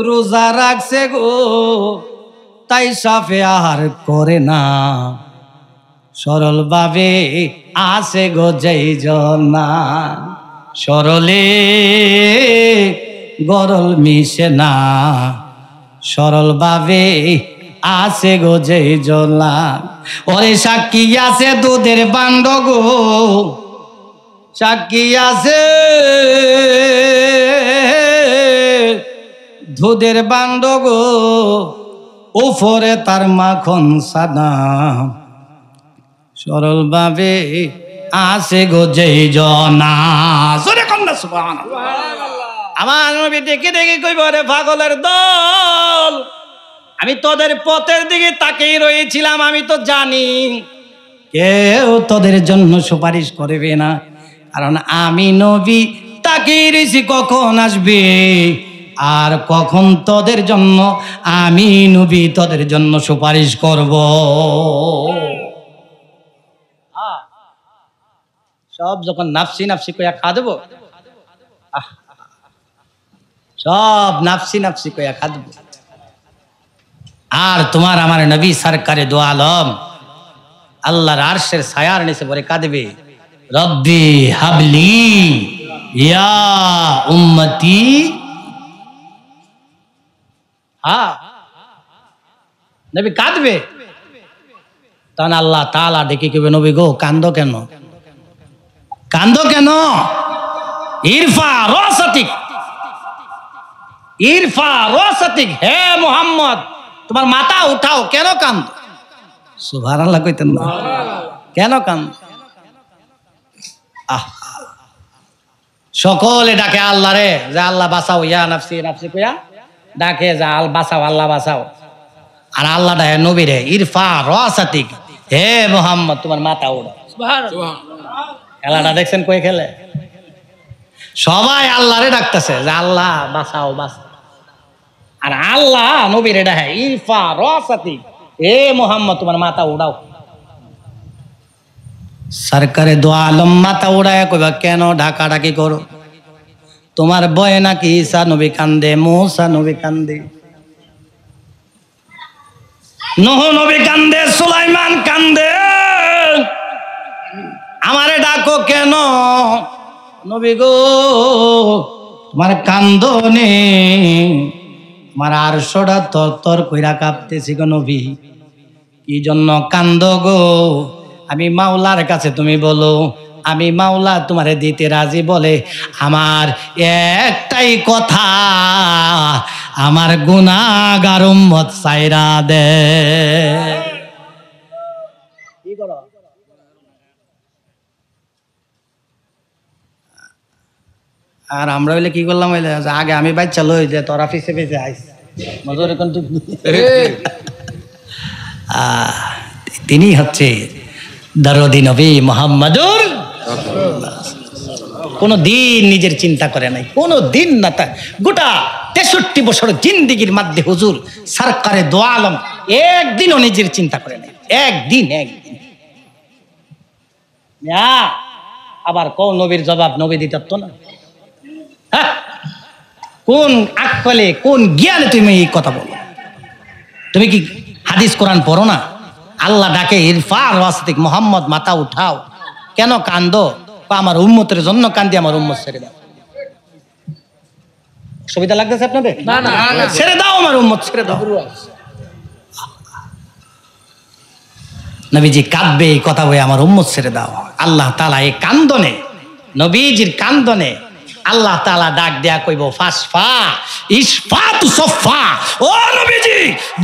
রোজা রাখছে গো, তাই সাফে আহার করে না। সরল ভাবে আসে গো যেই জনা, সরলে গরল মিশে না। সরল ভাবে আসে গো যেই জনা, ওরে সাক্ষী আছে দুধের বান্ড গো, সাক্ষী আছে দুধের বান্ড গো, উপরে তার মাখন সাদা। সরল ভাবে আসে গো যেই জনা। জোরে কন্যা সুবহানাল্লাহ। আমার নবী দেখে দেখে কইব, রে পাগলের দল, আমি তোদের পথের দিকে তাকিয়ে রয়েছিলাম, আমি তো জানি কেউ তোদের জন্য সুপারিশ করবে না, কারণ আমি নবী তাকিয়ে রয়েছি কখন আসবে আর কখন তোদের জন্য আমি নবী তোদের জন্য সুপারিশ করব। সব যখন নাফসি নাফসি কইয়া খা দেবো, সব নাফসি নাফসি কইয়া খা দেবো, আর তোমার আমার নবী সরকারে দো আলম আল্লাহর আরশের ছায়ার নিচে পড়ে কাঁদবে, রব্বি হাবলি ইয়া উম্মতি। হ্যাঁ, নবী কাঁদবে, তখন আল্লাহ তাআলা ডেকে কইবে, নবী গো কান্দো কেন, কান্দো কেন? ইরফা রাসাতিক, ইরফা রাসাতিক, হে মুহাম্মদ তোমার মাথা উঠাও, কেন কান্দো? সুবহানাল্লাহ কইতেন না, কেন কান্দো? সকলে ডাকে আল্লাহ রে, যে আল্লাহ বাঁচাও, ইয়া নাফসি নাফসি কইয়া ডাকে, যা আল বাঁচাও, আল্লাহ বাঁচাও। আর আল্লাহ ডাকে নবী রে, ইরফা রাসাতিক, হে মুহাম্মদ তোমার মাথা উঠাও। সুবহানাল্লাহ। খেলাটা দেখছেন কই খেলে? সবাই আল্লাহরে ডাকতেছে যে আল্লাহ বাঁচাও বাঁচাও, আর আল্লাহ নবীর এটা হ্যাঁ ইরফা রাসাতি, এ মুহাম্মদ তোমার মাথা উড়াও। সরকারে দো আলম মাথা উড়ায় কইবা, কেন ঢাকাঢাকি করো? তোমার বয়ে নাকি ঈসা নবী কান্দে, মুসা নবী কান্দে, নূহ নবী কান্দে, সুলাইমান কান্দে, আমারে ডাকো কেন? নবী গো তোমার কান্দনে তোমার আরশটা তরতর কইরা কাঁপতেছি গো নবী, কি জন্য কান্দ গো? আমি মাওলার কাছে তুমি বলো, আমি মাওলা তোমারে দিতে রাজি বলে আমার একটাই কথা, আমার গুনাহগার উম্মত সাইরা দে। কি করো? আর আমরা হইলে কি করলাম, হইলে আগে আমি বাচ্চা লই যে তোরা পিছে পিছে আইস মজুর এখন তিনি হচ্ছে দরদি নবী মুহাম্মাদুর। কোনো দিন নিজের চিন্তা করে নাই, কোনো দিন না, তা গোটা 63 বছর জিন্দিগির মধ্যে হুজুর সরকারে দো আলম একদিনও নিজের চিন্তা করে নাই, একদিন একদিন। মিয়া আবার কোন নবীর জবাব নবী দিতার তো না। হ্যাঁ, কোন আকলে কোন জ্ঞানে তুমি এই কথা বলো? তুমি কি হাদিস কোরআন পড়ো না? আল্লাহ ডাকে ইরফার ওয়াসতিক মোহাম্মদ মাথা উঠাও, কেন কান্দো? আমার উম্মতের জন্য কান্দি, আমার উম্মত ছেড়ে দাও। সুবিধা লাগতেছে আপনাদের? ছেড়ে দাও, আমার উম্মত ছেড়ে দাও। নবীজি কাঁদবে এই কথা বলে, আমার উম্মত ছেড়ে দাও। আল্লাহ তাআলা এই কান্দনে, নবীজির কান্দনে আল্লাহ তাআলা ডাক দেয়া কইব ফাসফা ইসফাতু সফা, ও নবীজি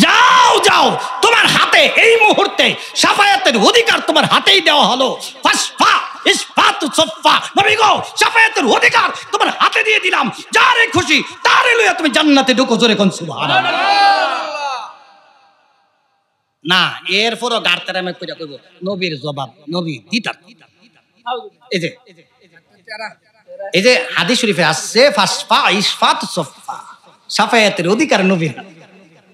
যাও যাও, তোমার হাতে এই মুহূর্তে শাফায়াতের অধিকার তোমার হাতেই দেওয়া হলো। ফাসফা ইসফাতু সফা, নবী গো শাফায়াতের অধিকার তোমার হাতে দিয়ে দিলাম, যারে খুশি তারে লইয়া তুমি জান্নাতে ঢুকো। জোরে কোন সুবহানাল্লাহ। না এরপরও গার্তারামে কইরা কইব নবীর জবাব নবী দিতার। এই যে হাদিস শরীফে আসছে ফাসফা ইসফাত সফা, শাফায়াতের অধিকার নবীর।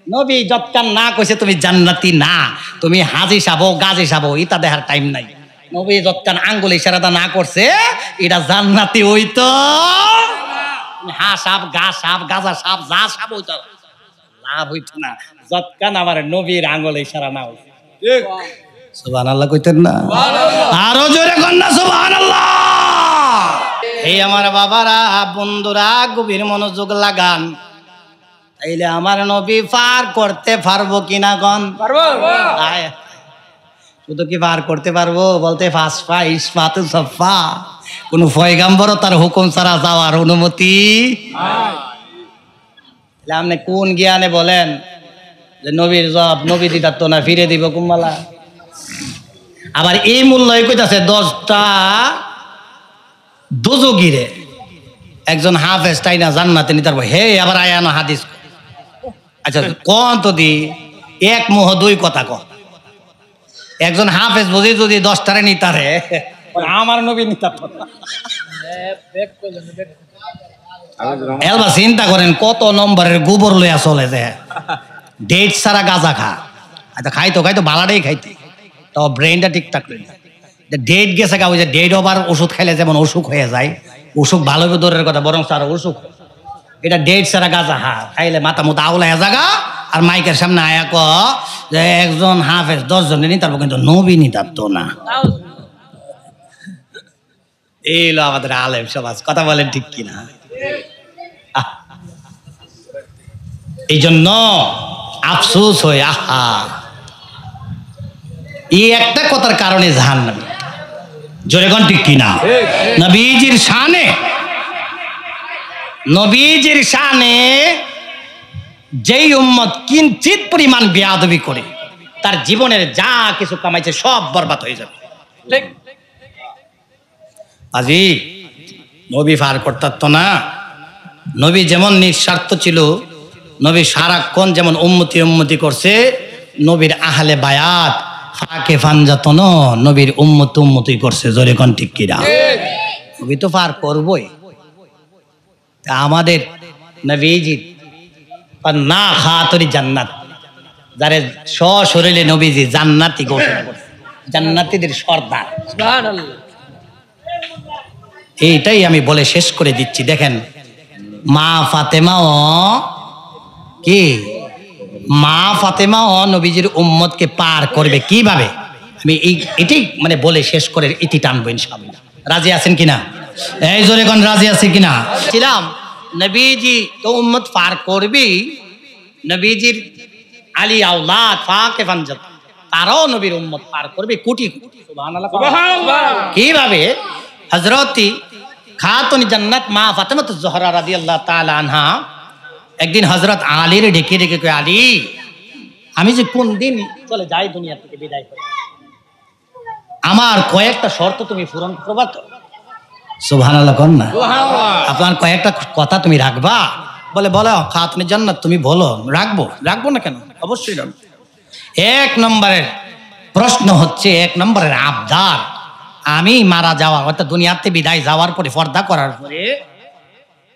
নবী যতক্ষণ না কইছে তুমি জান্নাতি না, তুমি হাজি সাবো গাজী সাবো, ইটা দেখার টাইম নাই। নবী যতক্ষণ আঙ্গুল ইশারাটা না করছে এটা জান্নাতি হইতো। হা সাপ গা সাপ গাজা সাপ যা সাপ হইতো লাভ হইতো না, যতক্ষণ আমার নবীর আঙ্গুল ইশারা না হইছে। ঠিক সুবহানাল্লাহ কইতেন না? আরো জোরে কর না সুবহানাল্লাহ। এই আমার বাবারা বন্ধুরা গভীর মনোযোগ লাগান, তাইলে আমার নবী পার করতে পারবো কিনা গন? পারবো। শুধু কি পার করতে পারবো? বলতে ফাসফা ইসফাতু সফা, কোন পয়গাম্বর তার হুকুম ছাড়া যাওয়ার অনুমতি আপনি কোন জ্ঞানে বলেন যে নবীর জব নবী দিতার তো না, ফিরে দিব কুম্বালা? আবার এই মূল্য কইতাছে 10টা দোজগিরে একজন হাফেজ তাই না জান্নাতে নিতার। হে আবার আয়ানো হাদিস। আচ্ছা কোন তো দি এক মোহ দুই কথা ক, একজন হাফেজ বুঝি যদি 10টারে নিতারে, আমার নবী নিতার এলবা চিন্তা করেন কত নম্বরের গোবর লইয়া চলে যে ডেট ছাড়া গাঁজা খা। আচ্ছা খাইতো খাইতো বালাটাই খাইতে, তো ব্রেনটা ঠিকঠাক রইল। ডেট গেছে গা, ওই যে ডেট ওভার ওষুধ খাইলে যেমন অসুখ হয়ে যায়, অসুখ ভালো দূরের কথা বরং আরো অসুখ। এটা ডেট ছাড়া গাঁজা খাইলে মাথা মতো আউলা হয়ে জাগা। আর মাইকের সামনে আয়া ক যে একজন হাফেজ 10 জনে নিতে পারবো, কিন্তু নবী নিতার তো না। এইলো আমাদের আলেম সমাজ, কথা বলেন ঠিক কিনা? এই জন্য আফসোস হয়, আহা এই একটা কথার কারণে জাহান্নামী। জোরে কোন ঠিক কিনা? নবীজির শানে, নবীজির শানে যেই উম্মত কিঞ্চিত পরিমাণ বেয়াদবি করে তার জীবনের যা কিছু কামাইছে সব বরবাদ হয়ে যাবে। ঠিক আজি নবী পার করতার তো না। নবী যেমন নিঃস্বার্থ ছিল, নবী সারাক্ষণ যেমন উম্মতি উম্মতি করছে, নবীর আহলে বায়াত ফাঁকে ফানজাতন নবীর উম্মত উম্মতি করছে। জোরে কোন ঠিক কিনা? নবী তো পার করবই। আমাদের নবীজি না খাতরি জান্নাত, যারে সশরীরে নবীজি জান্নাতি ঘোষণা করছে, জান্নাতীদের সর্দার। এইটাই আমি বলে শেষ করে দিচ্ছি। দেখেন মা ফাতেমাও কি, মা ফাতেমাও নবীজির উম্মতকে পার করবে কিভাবে, আমি এটাই মানে বলে শেষ করে ইতি টানবো ইনশাআল্লাহ। রাজি আছেন কিনা? এই জোরে কোন রাজি আছে কিনা? ছিলাম নবীজি তো উম্মত পার করবি, নবীজির আলী আওলাদ ফাকে ফানজাত তারাও নবীর উম্মত পার করবে কোটি কোটি। সুবহানাল্লাহ। কিভাবে? হযরতি খাতুন জান্নাত মা ফাতেমাতুজ জোহরা রাদিয়াল্লাহু তাআলা আনহা একদিন হযরত আলীর ডেকে ডেকে কয়, আলী আমি যে কোন দিন চলে যাই দুনিয়া থেকে বিদায় করে, আমার কয়েকটা শর্ত তুমি পূরণ করবা তো? সুবহানাল্লাহ কোন না? আপনার কয়েকটা কথা তুমি রাখবা? বলে বলো খাতুনে জান্নাত তুমি বলো। রাখবো। রাখবো না কেন? অবশ্যই রাখবো। এক নম্বরের প্রশ্ন হচ্ছে, এক নম্বরের আবদার, আমি মারা যাওয়া অর্থাৎ দুনিয়াতে বিদায় যাওয়ার পরে পর্দা করার পরে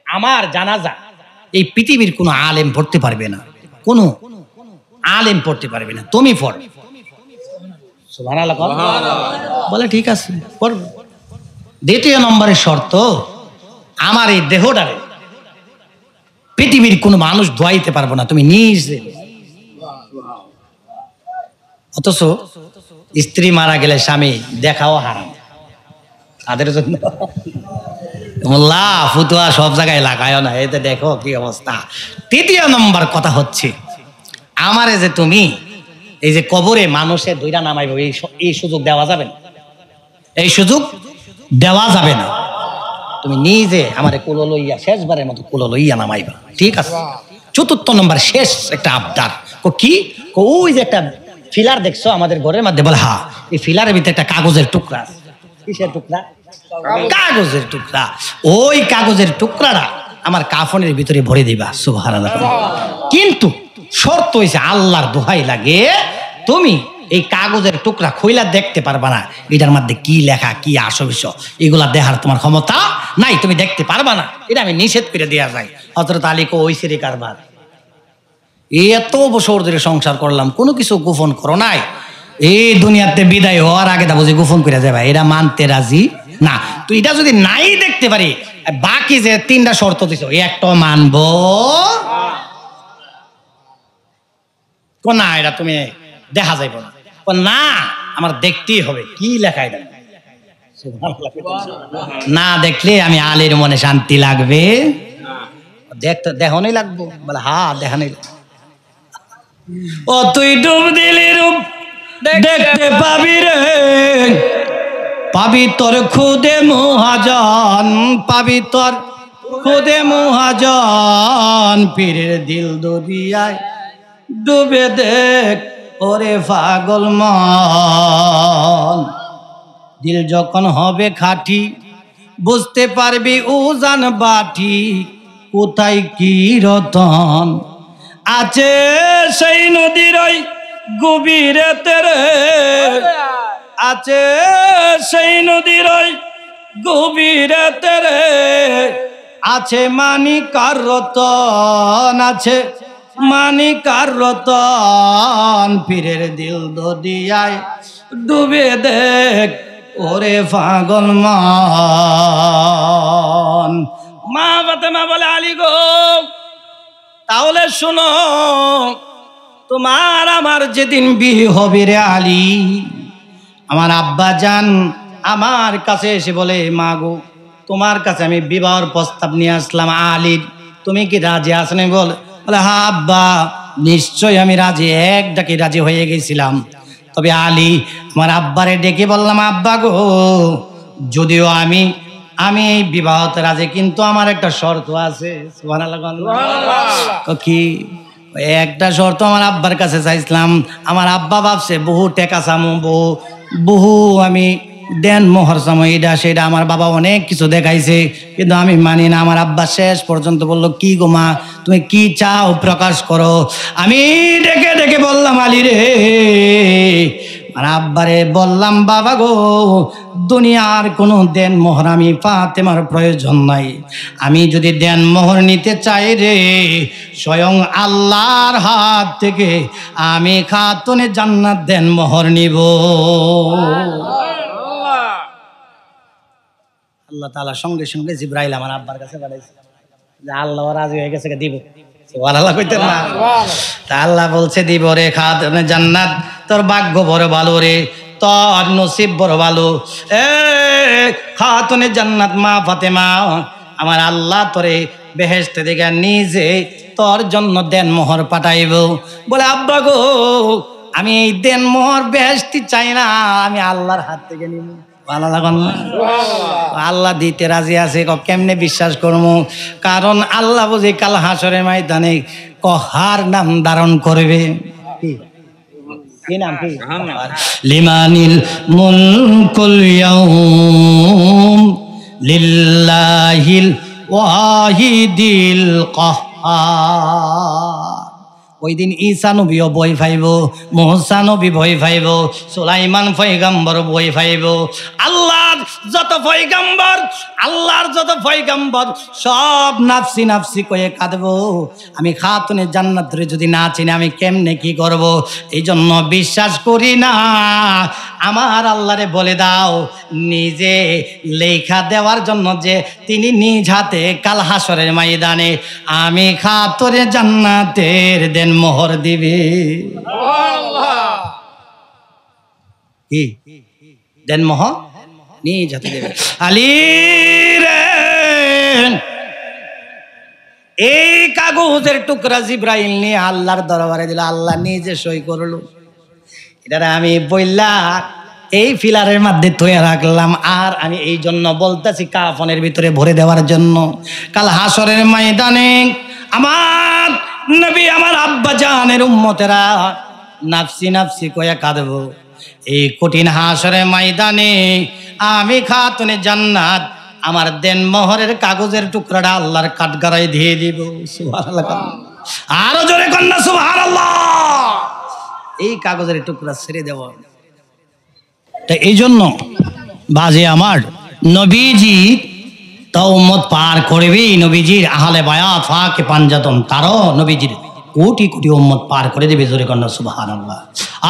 আমার জানাজা এই পৃথিবীর কোনো আলেম পড়তে পারবে না, কোনো আলেম পড়তে পারবে না, তুমি পড়ো। সুবহানাল্লাহ। বলে ঠিক আছে করব। দ্বিতীয় নম্বরের শর্ত, আমার এই দেহটারে পৃথিবীর কোনো মানুষ ধোয়াইতে পারবো না, তুমি নিজে। অথচ স্ত্রী মারা গেলে স্বামী দেখাও হারাম তাদের জন্য। মোল্লা ফুতুয়া সব জায়গায় লাগায় না, এতে দেখো কি অবস্থা। তৃতীয় নম্বর কথা হচ্ছে, আমারে যে তুমি এই যে কবরে মানুষের দুইটা নামাইব, এই সুযোগ দেওয়া যাবে না, এই সুযোগ দেওয়া যাবে না। তুমি নিজে আমারে কুলো লইয়া শেষবারের মতো কুলো লইয়া নামাইবা, ঠিক আছে? চতুর্থ নম্বর শেষ একটা আবদার, কি? ওই যে একটা ফিলার দেখছো আমাদের ঘরের মধ্যে, বলে হ্যাঁ, এই ফিলারের ভিতরে একটা কাগজের টুকরা। কিসের টুকরা? কাগজের টুকরা। ওই কাগজের টুকরাটা আমার কাফনের ভিতরে ভরে দিবা। সুবহানাল্লাহ। কিন্তু শর্ত হইছে, আল্লাহর দোহাই লাগে, তুমি এই কাগজের টুকরা খইলা দেখতে পারবা না, এটার মধ্যে কি লেখা, কি আসল বিষয়, এগুলা দেখার তোমার ক্ষমতা নাই, তুমি দেখতে পারবা না, এটা আমি নিষেধ করে দেওয়া যায়। হযরত আলী কো ওই সেরি কারবার, এত বছর ধরে সংসার করলাম, কোনো কিছু গোপন করো নাই, এই দুনিয়াতে বিদায় হওয়ার আগে তা বুঝি গোপন করে যাবে, এটা মানতে রাজি না। তো এটা যদি নাই দেখতে পারি, বাকি যে তিনটা শর্ত দিছো একটা মানবো না, এটা তুমি দেখা যাইব না, না আমার দেখতেই হবে কি লেখা এটা। না দেখলে আমি আলীর মনে শান্তি লাগবে, দেখতে দেখানোই লাগবো, বলে হ্যাঁ দেখানোই। ও তুই ডুব দিলি রূপ দেখতে পাবি রে, পাবি তোর খুদে মহাজন, পাবি তোর খুদে মহাজন, পীরের দিল দরিয়ায় ডুবে দেখ ওরে পাগল মন। দিল যখন হবে খাঁটি বুঝতে পারবি উজান বাটি, কোথায় কি রতন আছে সেই নদীর ওই গভীরেতে রে, আছে সেই নদীর ওই গভীরেতে রে, আছে মানিকার রতন, আছে মানিকার রতন, পীরের দিল দরিয়ায় ডুবে দেখ ওরে পাগল মন। মা ফাতেমা বলে আলী গো, তাহলে শোনো, তোমার আমার যেদিন বিয়ে হবে রে আলী, আমার আব্বা জান আমার কাছে এসে বলে, মা গো তোমার কাছে আমি বিবাহের প্রস্তাব নিয়ে আসলাম আলীর, তুমি কি রাজি আছেন? বলে হ্যাঁ আব্বা নিশ্চয় আমি রাজি, এক ডাকে রাজি হয়ে গেছিলাম। তবে আলী আমার আব্বারে ডেকে বললাম, আব্বা গো যদিও আমি এই বিবাহতে রাজি, কিন্তু আমার একটা শর্ত আছে। সুবহানাল্লাহ। কি? একটা শর্ত আমার আব্বার কাছে চাইছিলাম, আমার আব্বা ভাবছে বহু টেকা চামো, বহু আমি দেন মোহর চামো, এটা সেটা আমার বাবা অনেক কিছু দেখাইছে, কিন্তু আমি মানি না। আমার আব্বা শেষ পর্যন্ত বললো, কি গো মা তুমি কি চাও প্রকাশ করো। আমি ডেকে ডেকে বললাম, আলী রে, আর আব্বারে বললাম, বাবা গো দুনিয়ার কোনো দেন মোহর আমি ফাতেমার প্রয়োজন নাই, আমি যদি দেন মোহর নিতে চাই রে, স্বয়ং আল্লাহর হাত থেকে আমি খাতুনে জান্নাত দেন মোহর নিব। আল্লাহ তাআলা সঙ্গে সঙ্গে জিবরাইল আমার আব্বার কাছে পাঠাইছে যে আল্লাহ রাজি হয়ে গেছে, দিব। সুবহানাল্লাহ কইতেন না? তা আল্লাহ বলছে, দিব রে খাতুনে জান্নাত, তোর ভাগ্য বড় ভালো রে, তোর নসিব বড় ভালো। এ খাতুনে জান্নাত মা ফাতেমা, আমার আল্লাহ তোরে বেহেশতে থেকে নিজে তোর জন্য দেন মোহর পাঠাইব। বলে আব্বা গো আমি এই দেন মোহর বেহেশতি চাই না, আমি আল্লাহর হাত থেকে নিব। আল্লাহ দিতে রাজি আছে। কেমনে বিশ্বাস করবো? কারণ আল্লাহ বুঝি কাল হাসরের ময়দানে কহার নাম ধারণ করবে। কি নাম? কি? লিমানিল মুলকুল ইয়াউম লিল্লাহিল ওয়াহিদিল কাহ্হার। ওই দিন ঈসা নবীও ভয় পাইব, মুসা নবী ভয় পাইব, সুলাইমান পয়গম্বর ভয় পাইব। আল্লাহর যত পয়গম্বর সব নাফসি নাফসি কয়ে কাঁদব। আমি খাতুনে জান্নাতের যদি না চিনি আমি কেমনে কি করব? এই জন্য বিশ্বাস করি না। আমার আল্লাহরে বলে দাও নিজে লেখা দেওয়ার জন্য যে তিনি নিজ হাতে কাল হাসরের ময়দানে আমি খাতুনে জান্নাতের দেন মোহর দিবে। কি দেন মোহর? নিজ হাতে দেবে। আলী রে, এই কাগজের টুকরা জিব্রাইল নিয়ে আল্লাহর দরবারে দিল, আল্লাহ নিজে সই করলো। এটা আমি বললা এই ফিলারের মধ্যে তৈরি রাখলাম, আর আমি এই জন্য বলতেছি কাফনের ভিতরে ভরে দেওয়ার জন্য। কাল হাসরের ময়দানে আমার নবী আমার আব্বা জানের উম্মতেরা নাফসি নাফসি কয়ে কাঁদবো। এই কঠিন হাসরের ময়দানে আমি খাতুনে জান্নাত আমার দেন মোহরের কাগজের টুকরাটা আল্লাহর কাঠগড়ায় দিয়ে দিব। সুবহানাল্লাহ, আরো জোরে কন্যা সুবহানাল্লাহ। এই কাগজের টুকরা ছেড়ে দেব। তা এই জন্য বাজে আমার নবীজি তা উম্মত পার করবি, নবীজির আহলে বায়াত ফাকে পাঞ্জাতন তারও নবীজির কোটি কোটি উম্মত পার করে দেবে। জোরে কন্যা সুবহানাল্লাহ,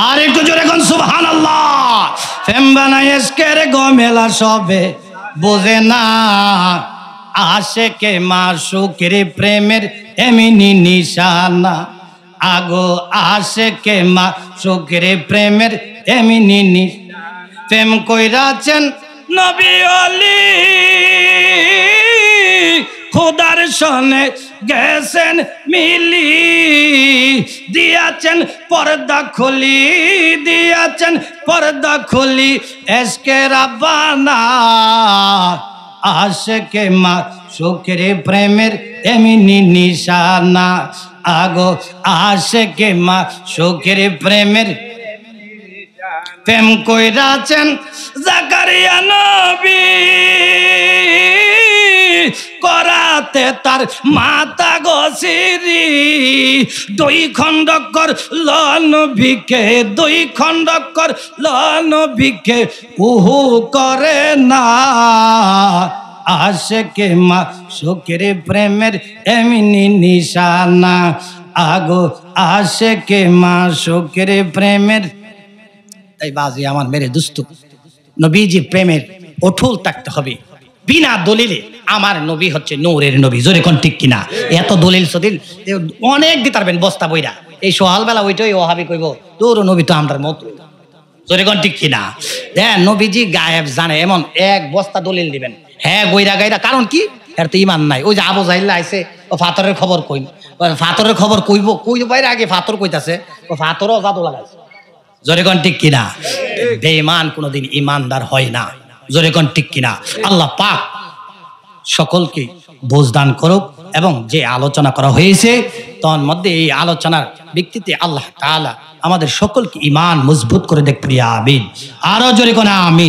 আর একটু জোরে কন সুবহানাল্লাহ। ফেমবানা এসকের গমেলা সবে বোঝে না, আশেকে মাসুকের প্রেমের এমনি নিশানা। আগো আশেকে মাসুকের প্রেমের এমনি নিশানা। প্রেম কইরাছেন নবী আলী, খোদার সনে গেছেন মিলি, দিয়াছেন পর্দা খুলি, দিয়াছেন পর্দা খুলি। এসকে রাব্বানা আশেকে মাসুকের প্রেমের এমনি নিশানা। আগো আশেকে মাসুকের প্রেমের প্রেম কইরাছেন জাকারিয়া নবী, করাতে তার মাতা গসিরি। দুই খণ্ডকর লন ভিকে, দুই খণ্ডকর লন ভিকে উহু করে না। আশেকে মাসুকের প্রেমের এমনি নিশানা। আগো আশেকে মাসুকের প্রেমের। তাই বাজি আমার মেরে দুস্থ নবীজি প্রেমের অটল থাকতে হবে বিনা দলিলে। আমার নবী হচ্ছে নূরের নবী। জোরে কোন ঠিক কিনা? এত দলিল সদিল অনেক দিতে পারবেন বস্তা বইরা। এই সকালবেলা ওইটাই ওহাবি কইব তোর নবী তো আমরার মতো। জোরে কোন ঠিক কিনা? দেন নবীজি গায়েব জানে এমন এক বস্তা দলিল দিবেন। হ্যাঁ গইরা গাইরা, কারণ কি এর তো ইমান নাই। ওই যে আবু জাহিল আইছে ও ফাতরের খবর কই, ফাতরের খবর কইব কই বাইরে আগে ফাতর কইতাছে ও ফাতরও জাদু লাগাইছে। জোরে কোন ঠিক কিনা? বেঈমান কোনোদিন ইমানদার হয় না। জোরে কোন ঠিক কিনা? আল্লাহ পাক সকলকে বুঝদান করুক। এবং যে আলোচনা করা হয়েছে তার মধ্যে এই আলোচনার ভিত্তিতে আল্লাহ তাআলা আমাদের সকলকে ঈমান মজবুত করে দেখ প্রিয়া আমিন। আরো জোরে কোন আমিন।